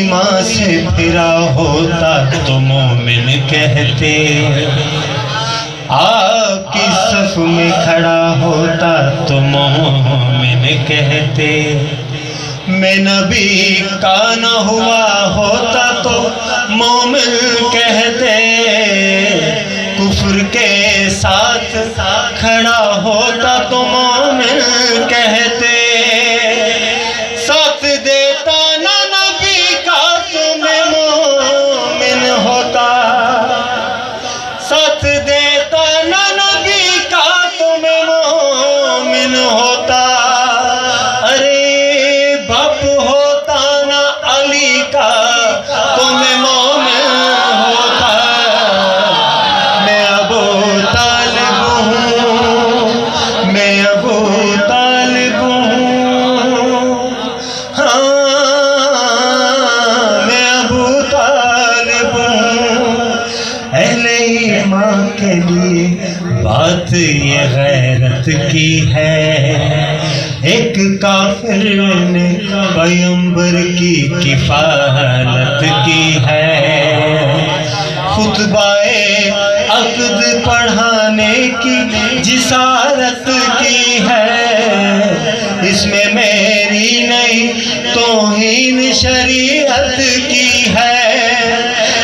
ایمان سے پھرا ہوتا تو مومن کہتے، آپ کی صف میں کھڑا ہوتا تو مومن کہتے، میں نبی کا نہ ہوا ہوتا تو مومن کہتے، کفر کے ساتھ کھڑا ہوتا تو مومن کہتے، ساتھ دیتا نہ نبی کا تو میں مومن ہوتا، ساتھ دیتا نہ نبی کا تو میں مومن ہوتا، ارے باپ ہوتا نہ علی کا تو میں مومن ہوتا، میں ابو طالب ہوں، میں ابو طالب ہوں، ہاں میں ابو طالب ہوں۔ اہل ایمان کے لیے بات یہ غیرت کی ہے، ایک کافر نے پیغمبر کی کفالت کی ہے، خطبہ عقد پڑھانے کی جسارت کی ہے، اس میں میری نہیں توہین شریعت کی ہے،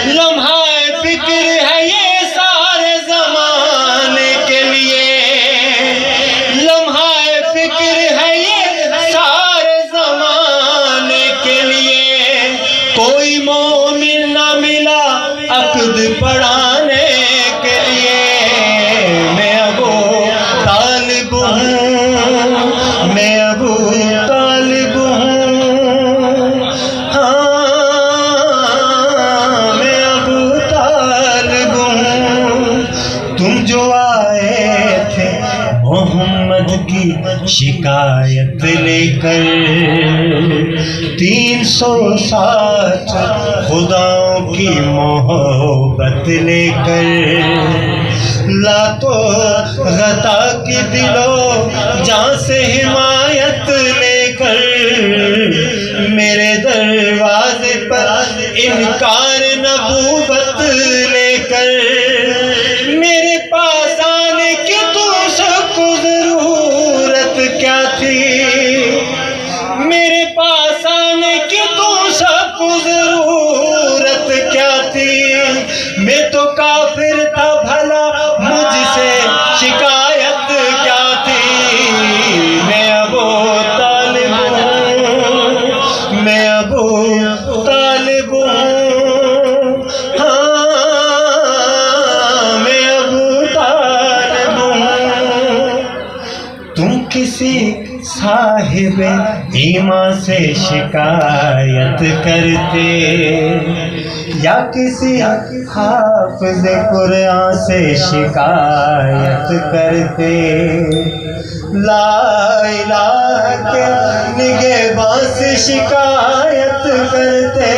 لمحہ فکر ہے یہ سارے زمانے کے لیے، لمحہ فکر ہے یہ سارے زمانے کے لیے، کوئی مومن نہ ملا عقد پڑھانے کے لیے، میں ابو طالب ہوں، میں ابو طالب ہوں، ہاں میں ابو طالب ہوں۔ تم جو آئے تھے محمد کی شکایت لے کر، 360 خداؤں کی محبت لے کر، لاتو غطا کی دلو جان سے حمایت لے کر، میرے دروازے پر انکار نبوت لے کر، میرے پاس آنے کی تو سب کو ضرورت کیا تھی، میرے پاس آنے کی تو سب کو ضرورت کیا تھی، میں تو کافر تھا بھلا مجھ سے شکایت کیا تھی، میں ابو طالب ہوں، میں ابو طالب ہوں، ہاں میں ابو طالب ہوں۔ تم کسی صاحب ایمان سے شکایت کرتے یا کسی حافظ قرآن سے شکایت کرتے، لا الہ کے نگہباں سے شکایت کرتے،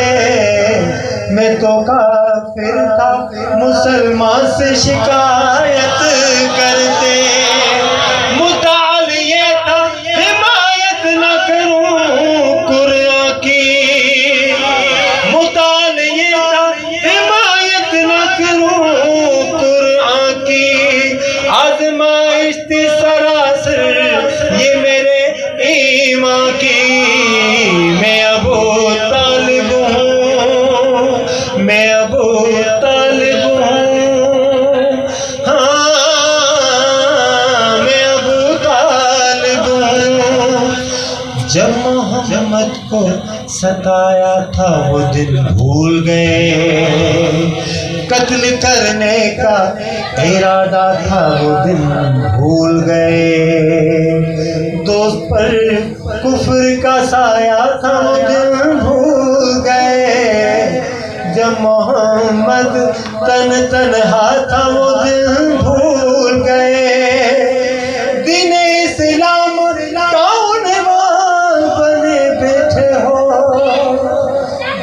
میں تو کافر تھا مسلمان سے شکایت کرتے، مدعا یہ تھا حمایت نہ کروں قرآن کی، مدعا یہ تھا حمایت نہ کروں قرآن کی، آزمائش تھی سراسر یہ میرے ایمان کی، میں ابو طالب ہوں، میں ابو طالب ہوں، ہاں میں ابو طالب ہوں۔ جب محمد کو ستایا تھا وہ دن بھول گئے، قتل کرنے کا ارادہ تھا وہ دن بھول گئے، دوست پر کفر کا سایہ تھا وہ دن بھول گئے، جب محمد تنہا تھا وہ دن بھول گئے، دین اسلام کا عنوان بنے بیٹھے ہو،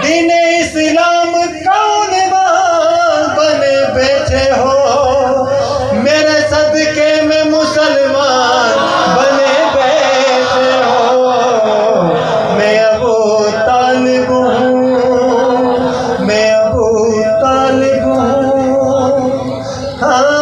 دین اسلام کا عنوان بنے بیٹھے ہو، میرے صدقے میں مسلمان بنے بیٹھے ہو، میں ابو طالب ہوں، ہاں